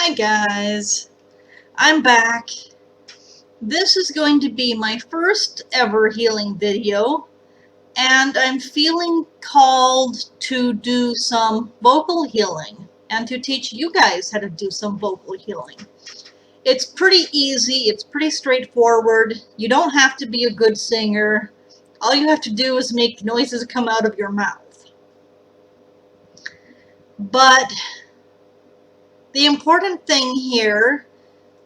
Hi guys, I'm back. This is going to be my first ever healing video, and I'm feeling called to do some vocal healing and to teach you guys how to do some vocal healing. It's pretty easy, it's pretty straightforward. You don't have to be a good singer. All you have to do is make noises come out of your mouth. But the important thing here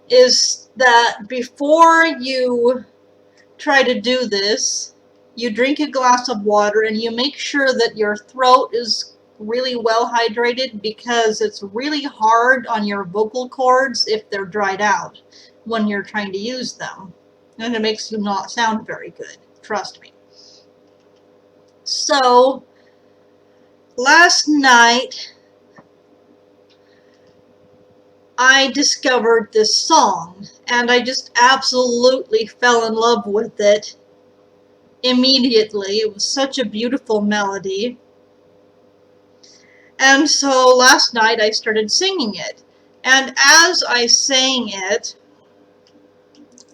is that before you try to do this, you drink a glass of water and you make sure that your throat is really well hydrated, because it's really hard on your vocal cords if they're dried out when you're trying to use them. And it makes you not sound very good, trust me. So, last night I discovered this song, and I just absolutely fell in love with it immediately. It was such a beautiful melody. And so last night I started singing it. And as I sang it,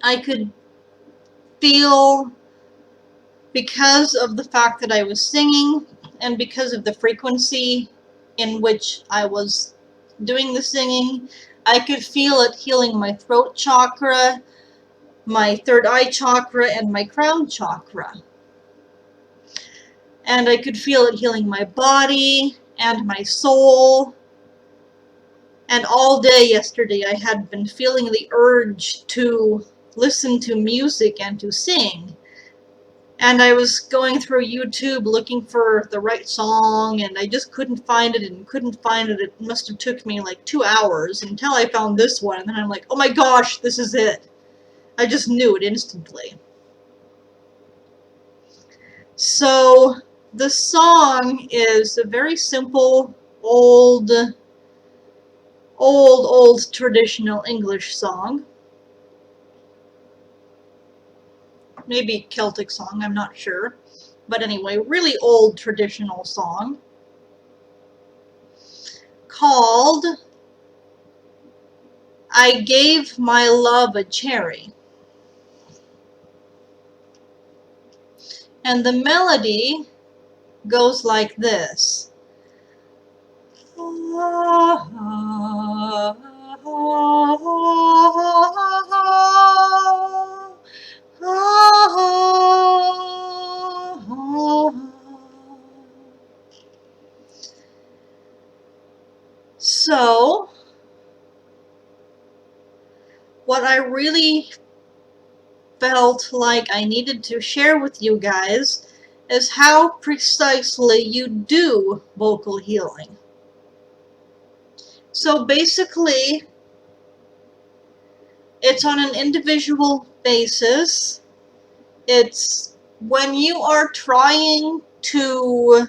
I could feel, because of the fact that I was singing and because of the frequency in which I was doing the singing, I could feel it healing my throat chakra, my third eye chakra, and my crown chakra. And I could feel it healing my body and my soul. And all day yesterday I had been feeling the urge to listen to music and to sing. And I was going through YouTube looking for the right song, and I just couldn't find it and couldn't find it. It must have took me like 2 hours until I found this one, and then I'm like, oh my gosh, this is it. I just knew it instantly. So the song is a very simple, old traditional English song. Maybe Celtic song, I'm not sure. But anyway, really old traditional song called I Gave My Love a Cherry. And the melody goes like this. So, what I really felt like I needed to share with you guys is how precisely you do vocal healing. So basically, it's on an individual basis. It's when you are trying to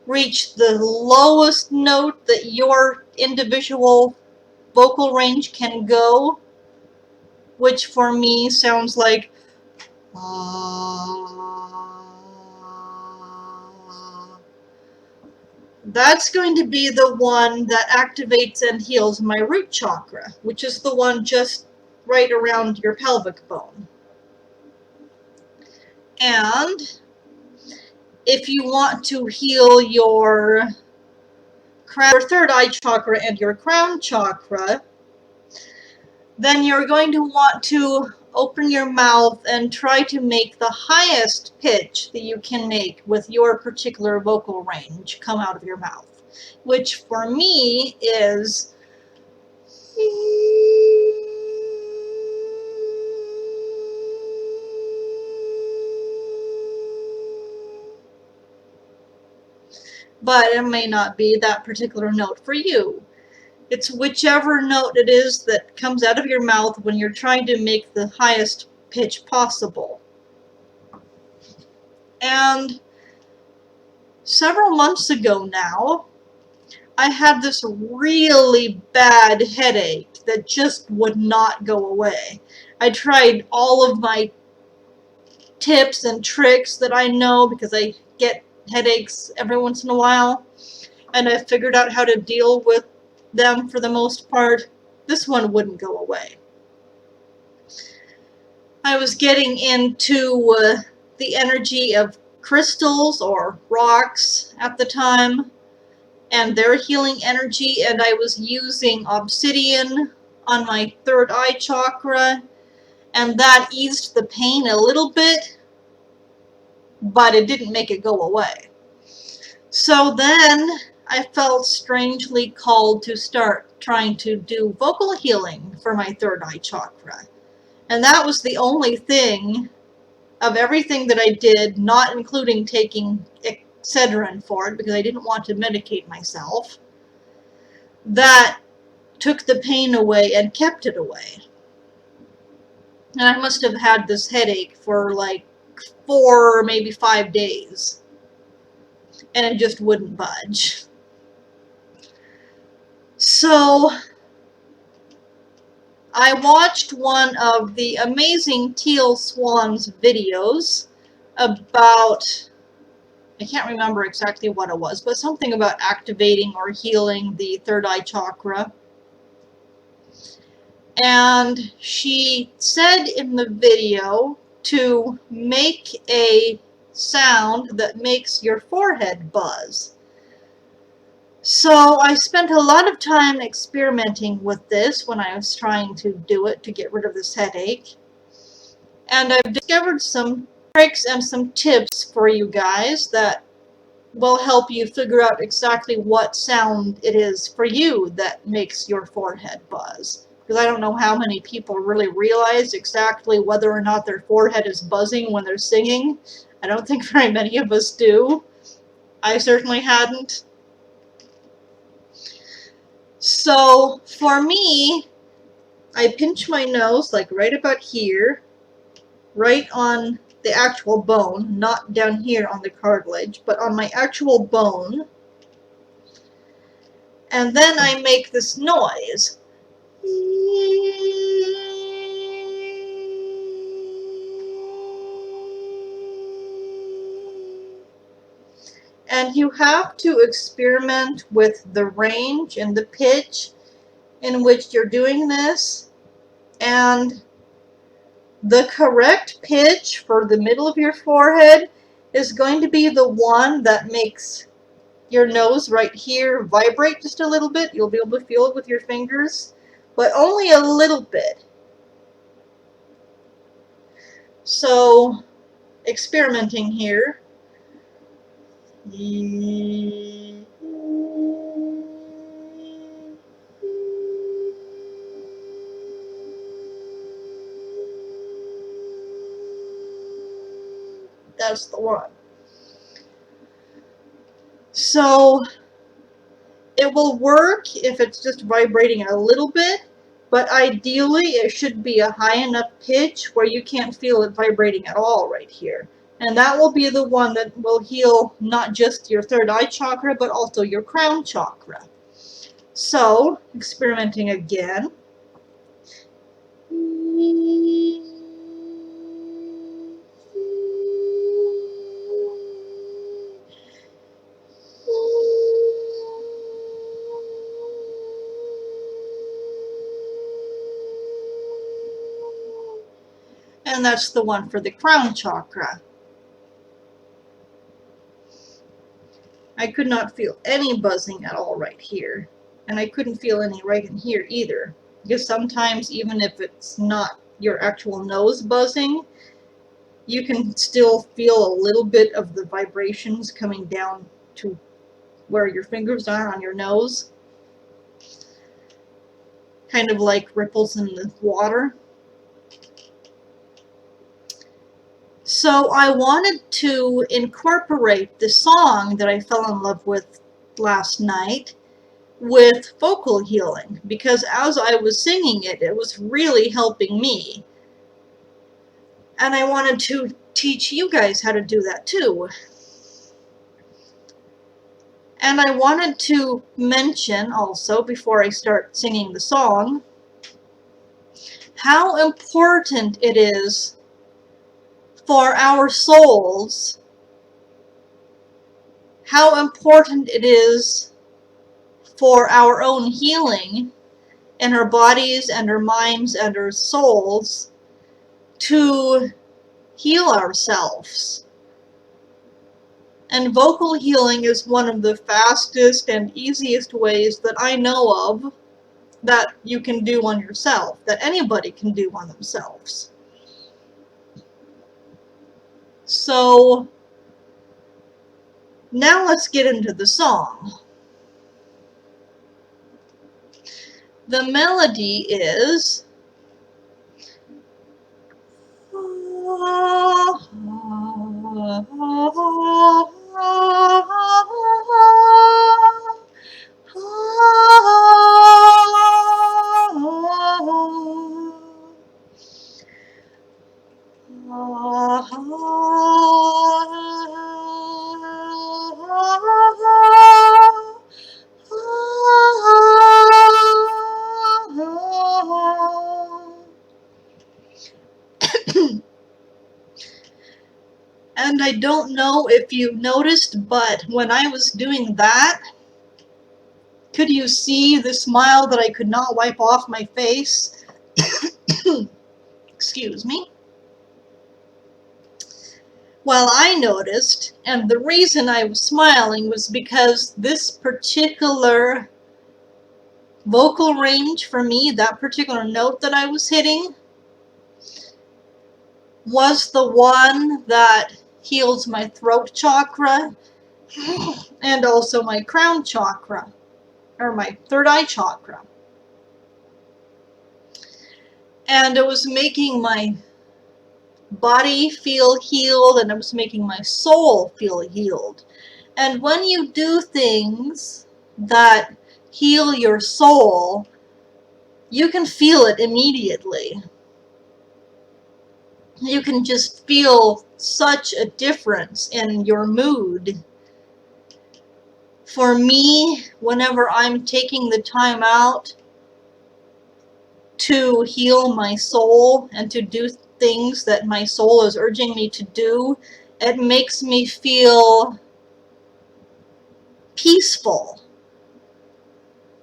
reach the lowest note that your individual vocal range can go, which for me sounds like that's going to be the one that activates and heals my root chakra, which is the one just right around your pelvic bone. And if you want to heal your third eye chakra and your crown chakra, then you're going to want to open your mouth and try to make the highest pitch that you can make with your particular vocal range come out of your mouth, which for me is but it may not be that particular note for you. It's whichever note it is that comes out of your mouth when you're trying to make the highest pitch possible. And several months ago now, I had this really bad headache that just would not go away. I tried all of my tips and tricks that I know, because I get headaches every once in a while, and I figured out how to deal with them for the most part, this one wouldn't go away. I was getting into the energy of crystals or rocks at the time, and their healing energy, and I was using obsidian on my third eye chakra, and that eased the pain a little bit, but it didn't make it go away. So then I felt strangely called to start trying to do vocal healing for my third eye chakra. And that was the only thing of everything that I did, not including taking Excedrin for it because I didn't want to medicate myself, that took the pain away and kept it away. And I must have had this headache for like 4 or maybe 5 days. And it just wouldn't budge. So I watched one of the amazing Teal Swan's videos about, I can't remember exactly what it was, but something about activating or healing the third eye chakra. And she said in the video to make a sound that makes your forehead buzz. So I spent a lot of time experimenting with this when I was trying to do it to get rid of this headache. And I've discovered some tricks and some tips for you guys that will help you figure out exactly what sound it is for you that makes your forehead buzz. Because I don't know how many people really realize exactly whether or not their forehead is buzzing when they're singing. I don't think very many of us do. I certainly hadn't. So for me, I pinch my nose like right about here, right on the actual bone, not down here on the cartilage, but on my actual bone. And then I make this noise. And you have to experiment with the range and the pitch in which you're doing this. And the correct pitch for the middle of your forehead is going to be the one that makes your nose right here vibrate just a little bit. You'll be able to feel it with your fingers, but only a little bit. So, experimenting here. That's the one. So, it will work if it's just vibrating a little bit, but ideally it should be a high enough pitch where you can't feel it vibrating at all right here. And that will be the one that will heal not just your third eye chakra, but also your crown chakra. So, experimenting again. And that's the one for the crown chakra. I could not feel any buzzing at all right here. And I couldn't feel any right in here either. Because sometimes, even if it's not your actual nose buzzing, you can still feel a little bit of the vibrations coming down to where your fingers are on your nose. Kind of like ripples in the water. So I wanted to incorporate the song that I fell in love with last night with vocal healing, because as I was singing it, it was really helping me. And I wanted to teach you guys how to do that too. And I wanted to mention also, before I start singing the song, how important it is for our souls, how important it is for our own healing in our bodies and our minds and our souls to heal ourselves. And vocal healing is one of the fastest and easiest ways that I know of that you can do on yourself, that anybody can do on themselves. So now let's get into the song. The melody is and I don't know if you noticed, but when I was doing that, could you see the smile that I could not wipe off my face? Excuse me. Well, I noticed, and the reason I was smiling was because this particular vocal range for me, that particular note that I was hitting, was the one that heals my throat chakra and also my crown chakra, or my third eye chakra. And it was making my body feel healed, and it was making my soul feel healed. And when you do things that heal your soul, you can feel it immediately. You can just feel such a difference in your mood. For me, whenever I'm taking the time out to heal my soul and to do things that my soul is urging me to do, it makes me feel peaceful.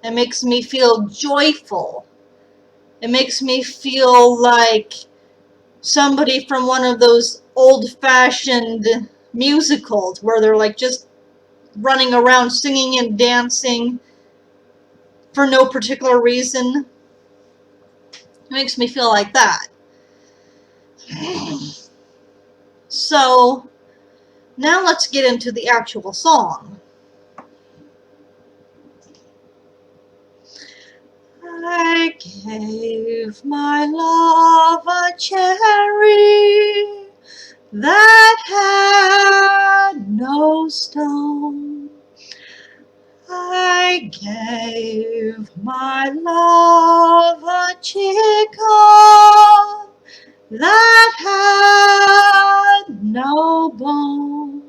It makes me feel joyful. It makes me feel like somebody from one of those old-fashioned musicals where they're like just running around singing and dancing for no particular reason. It makes me feel like that. So now let's get into the actual song. I gave my love a cherry that had no stone. I gave my love a chicken that had no bone.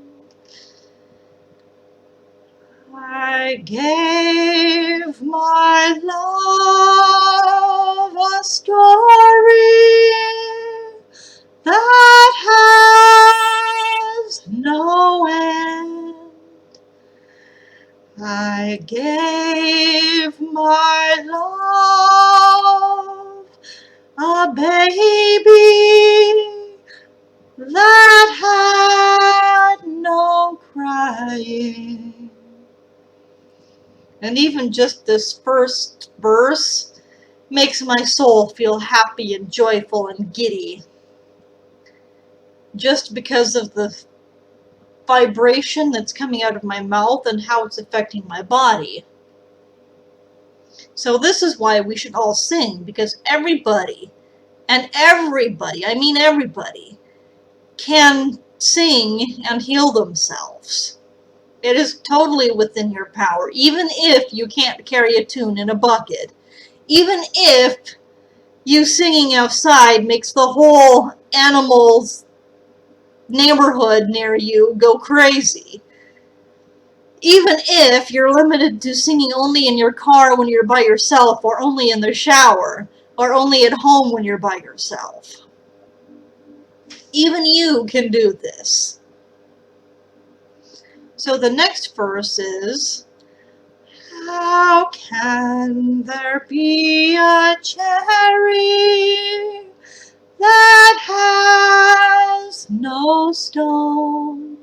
I gave my love a story that has no end. I gave my love a baby that had no crying. And even just this first verse makes my soul feel happy and joyful and giddy. Just because of the vibration that's coming out of my mouth and how it's affecting my body. So this is why we should all sing, because everybody, and everybody, I mean everybody, can sing and heal themselves. It is totally within your power, even if you can't carry a tune in a bucket. Even if you singing outside makes the whole animals neighborhood near you go crazy. Even if you're limited to singing only in your car when you're by yourself, or only in the shower, or only at home when you're by yourself. Even you can do this. So the next verse is, How can there be a cherry that has no stone?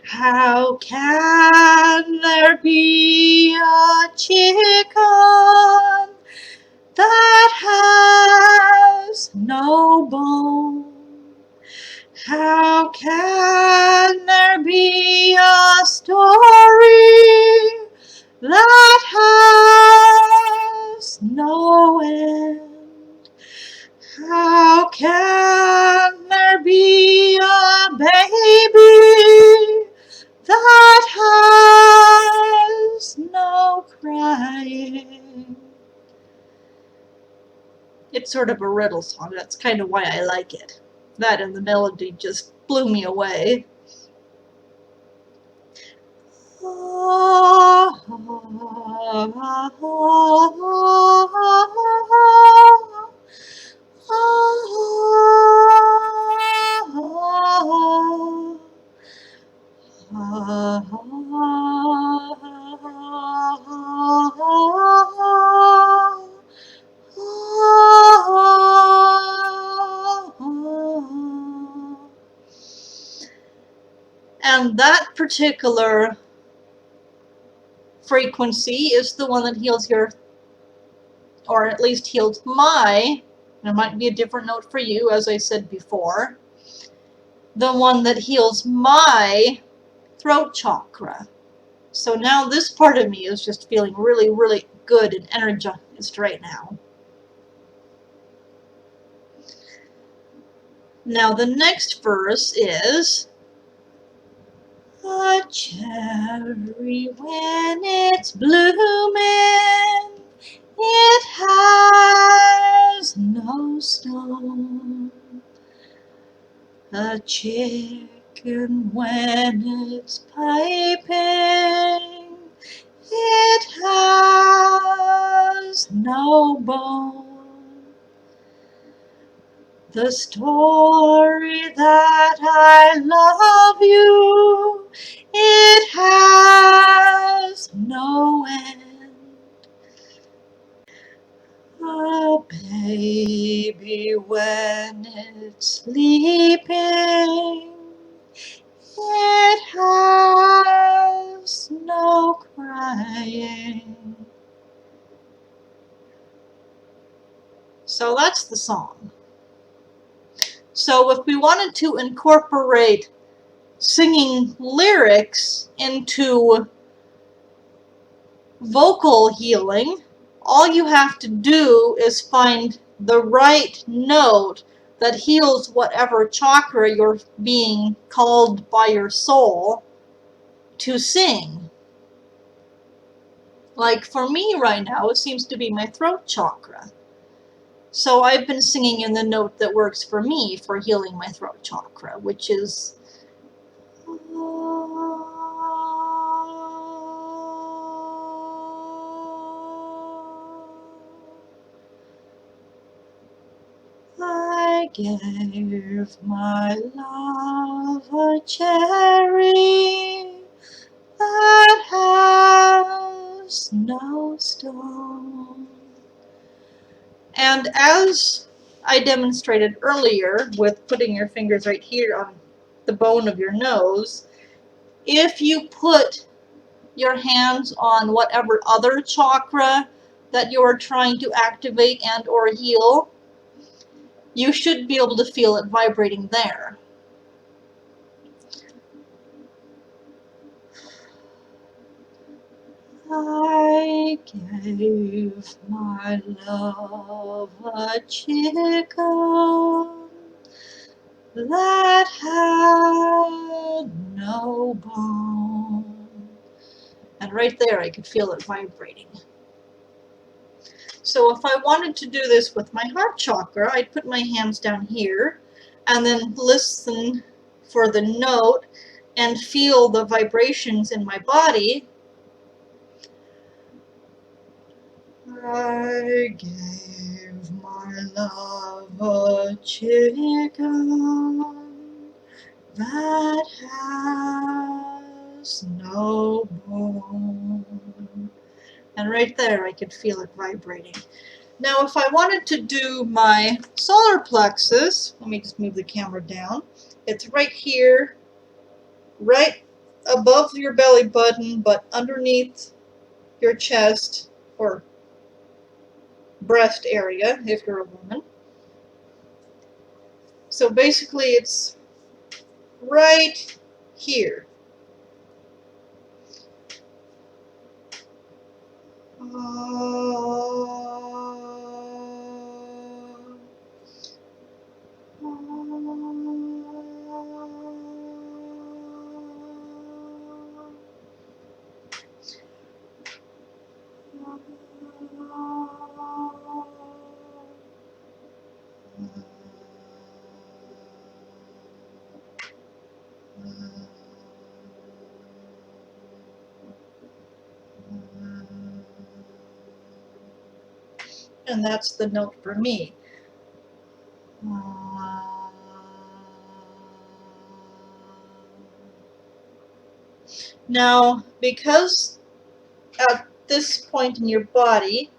How can there be a chicken that has no bone? How can there be a story that has no end? How can there be a baby that has no crying? It's sort of a riddle song. That's kind of why I like it. That and the melody just blew me away. And that particular frequency is the one that heals your, or at least heals my, there might be a different note for you, as I said before, the one that heals my throat chakra. So now this part of me is just feeling really, really good and energized right now. Now the next verse is, a cherry when it's blooming, it has no stone. A chicken when it's piping, it has no bone. The story that I love you, it has no end. A baby when it's sleeping, it has no crying. So that's the song. So if we wanted to incorporate singing lyrics into vocal healing, all you have to do is find the right note that heals whatever chakra you're being called by your soul to sing. Like for me right now, it seems to be my throat chakra. So I've been singing in the note that works for me for healing my throat chakra, which is I gave my love a cherry that has no stone. And as I demonstrated earlier with putting your fingers right here on the bone of your nose, if you put your hands on whatever other chakra that you're trying to activate and or heal, you should be able to feel it vibrating there. I gave my love a chicken that had no bone. And right there I could feel it vibrating. So if I wanted to do this with my heart chakra, I'd put my hands down here and then listen for the note and feel the vibrations in my body. I gave my love a chicken that has no bone. And right there, I could feel it vibrating. Now, if I wanted to do my solar plexus, let me just move the camera down. It's right here, right above your belly button, but underneath your chest or breast area if you're a woman. So basically, it's right here. And that's the note for me. Now, because at this point in your body,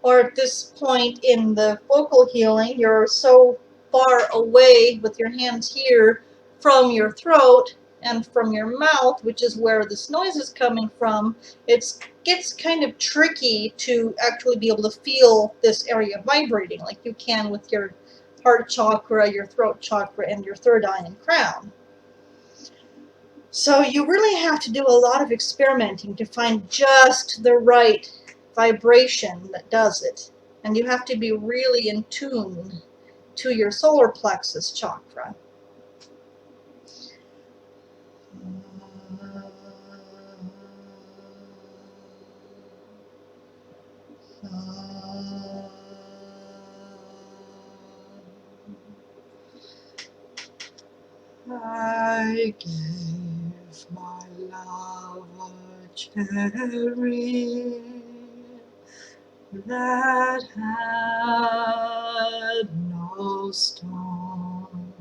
or at this point in the vocal healing, you're so far away with your hands here from your throat and from your mouth, which is where this noise is coming from, it gets kind of tricky to actually be able to feel this area vibrating like you can with your heart chakra, your throat chakra, and your third eye and crown. So you really have to do a lot of experimenting to find just the right vibration that does it. And you have to be really in tune to your solar plexus chakra. I gave my love a cherry that had no stone.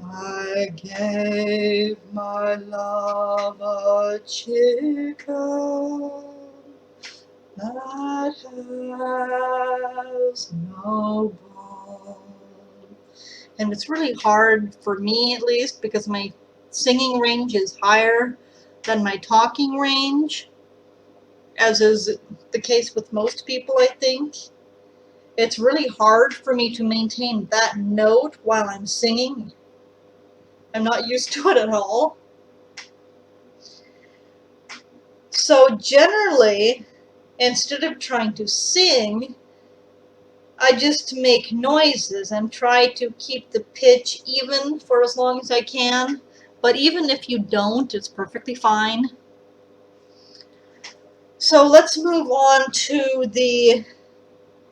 I gave my love a chicken that has no bone. And it's really hard for me, at least, because my singing range is higher than my talking range, as is the case with most people, I think. It's really hard for me to maintain that note while I'm singing. I'm not used to it at all. So generally, instead of trying to sing, I just make noises and try to keep the pitch even for as long as I can. But even if you don't, it's perfectly fine. So let's move on to the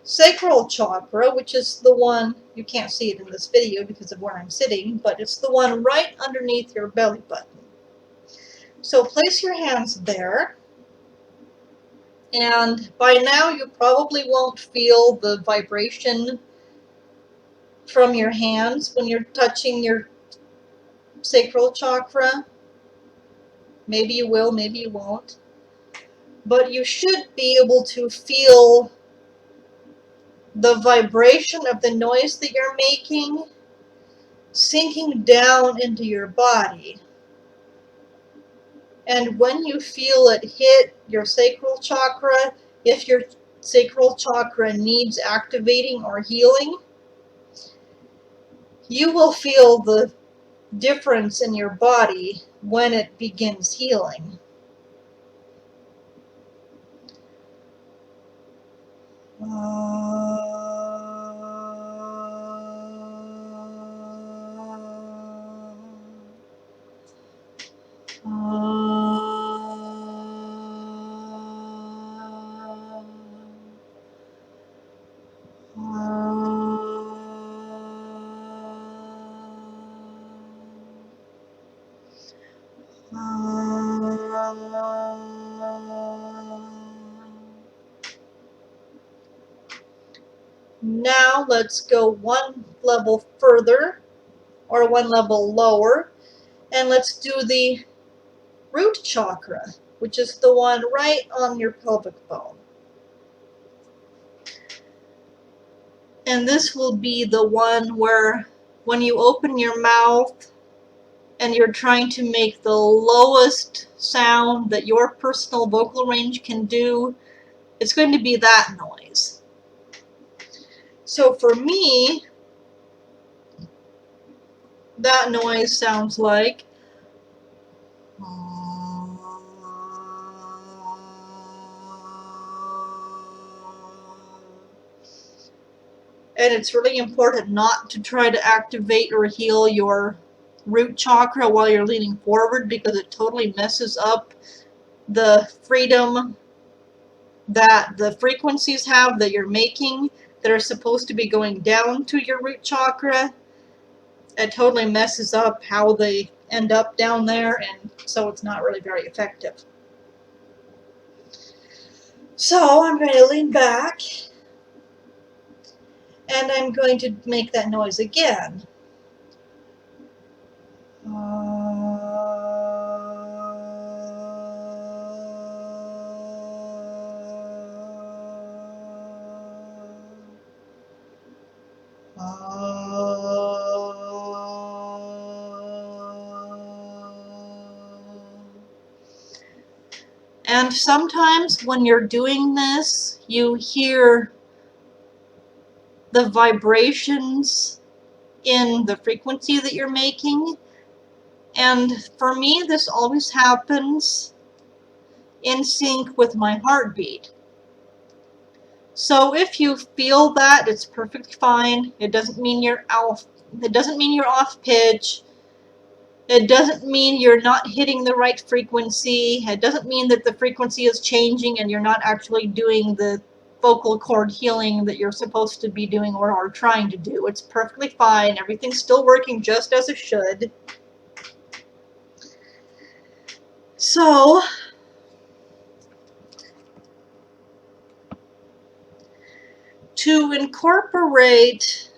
sacral chakra, which is the one, you can't see it in this video because of where I'm sitting, but it's the one right underneath your belly button. So place your hands there. And by now you probably won't feel the vibration from your hands when you're touching your sacral chakra. Maybe you will, maybe you won't. But you should be able to feel the vibration of the noise that you're making sinking down into your body. And when you feel it hit your sacral chakra, if your sacral chakra needs activating or healing, you will feel the difference in your body when it begins healing. Now let's go one level further, or one level lower, and let's do the root chakra, which is the one right on your pelvic bone. And this will be the one where when you open your mouth and you're trying to make the lowest sound that your personal vocal range can do, it's going to be that noise. So for me, that noise sounds like and it's really important not to try to activate or heal your root chakra while you're leaning forward, because it totally messes up the freedom that the frequencies have that you're making that are supposed to be going down to your root chakra. It totally messes up how they end up down there, and so it's not really very effective. So I'm going to lean back and I'm going to make that noise again. And sometimes when you're doing this, you hear the vibrations in the frequency that you're making. And for me, this always happens in sync with my heartbeat. So if you feel that, it's perfectly fine. It doesn't mean you're off. It doesn't mean you're off pitch. It doesn't mean you're not hitting the right frequency. It doesn't mean that the frequency is changing and you're not actually doing the vocal cord healing that you're supposed to be doing or are trying to do. It's perfectly fine. Everything's still working just as it should. So, to incorporate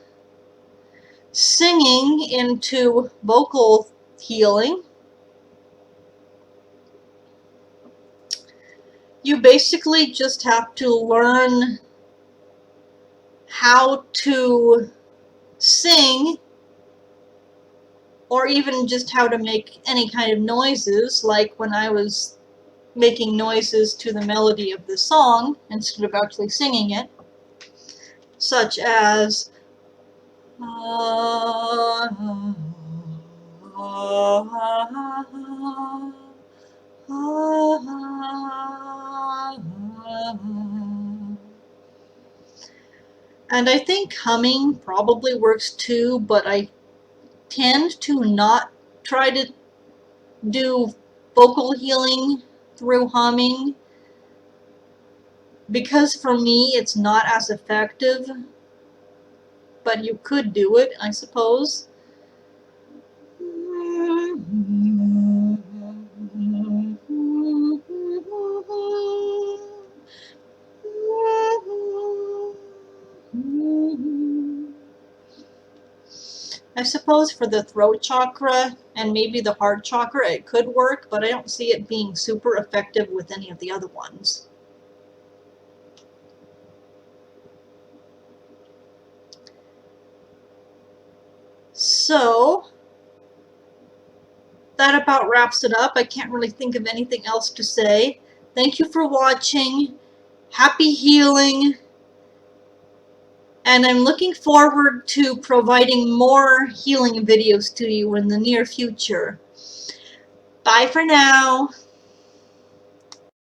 singing into vocal healing, you basically just have to learn how to sing, or even just how to make any kind of noises, like when I was making noises to the melody of the song instead of actually singing it, such as and I think humming probably works too, but I tend to not try to do vocal healing through humming, because for me it's not as effective, but you could do it, I suppose. I suppose for the throat chakra and maybe the heart chakra it could work, but I don't see it being super effective with any of the other ones. So that about wraps it up. I can't really think of anything else to say. Thank you for watching. Happy healing. And I'm looking forward to providing more healing videos to you in the near future. Bye for now.